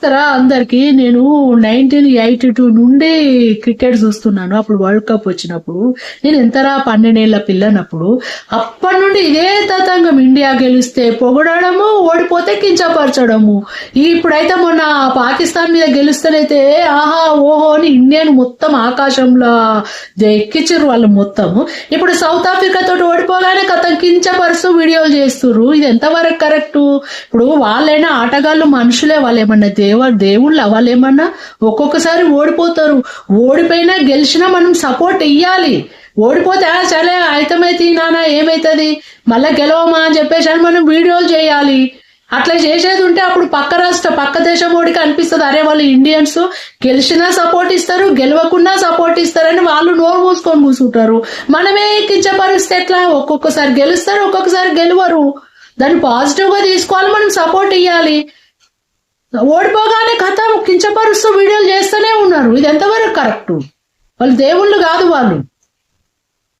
చెప్తారా అందరికి, నేను 1982 నుండి క్రికెట్ చూస్తున్నాను. అప్పుడు వరల్డ్ కప్ వచ్చినప్పుడు నేను ఎంతరా 12 ఏళ్ల పిల్లనప్పుడు. అప్పటి నుండి ఇదే తతంగం, ఇండియా గెలిస్తే పొగడము, ఓడిపోతే కించపరచడము. ఇప్పుడైతే మొన్న పాకిస్తాన్ మీద గెలుస్తేనైతే ఆహా ఓహో అని ఇండియన్ మొత్తం ఆకాశంలో ఎక్కించారు వాళ్ళు మొత్తము. ఇప్పుడు సౌత్ ఆఫ్రికా తోటి ఓడిపోగానే కథం కించపరుస్తూ వీడియోలు చేస్తుర్రు. ఇది ఎంతవరకు కరెక్ట్? ఇప్పుడు వాళ్ళైనా ఆటగాళ్ళు మనుషులే, వాళ్ళు ఏమన్నా దేవుళ్ళ, వాళ్ళు ఏమన్నా ఒక్కొక్కసారి ఓడిపోతారు. ఓడిపోయినా గెలిచినా మనం సపోర్ట్ ఇయ్యాలి. ఓడిపోతే సరే అయితమైతే నానా ఏమైతుంది మళ్ళా గెలవమా అని చెప్పేసి అని మనం వీడియోలు చేయాలి. అట్లా చేసేది ఉంటే అప్పుడు పక్క దేశం ఓడికి అనిపిస్తుంది, అరే వాళ్ళు ఇండియన్స్ గెలిచినా సపోర్ట్ ఇస్తారు, గెలవకుండా సపోర్ట్ ఇస్తారని వాళ్ళు నోరు మూసుకొని కూర్చుంటారు. మనమే కించపరిస్తే ఎట్లా? ఒక్కొక్కసారి గెలుస్తారు, ఒక్కొక్కసారి గెలవరు. దాన్ని పాజిటివ్ గా తీసుకోవాలి, మనం సపోర్ట్ ఇవ్వాలి. ఓడిపోగానే కథ కించపరుస్తూ వీడియోలు చేస్తూనే ఉన్నారు. ఇది ఎంతవరకు కరెక్ట్? వాళ్ళు దేవుళ్ళు కాదు వాళ్ళు.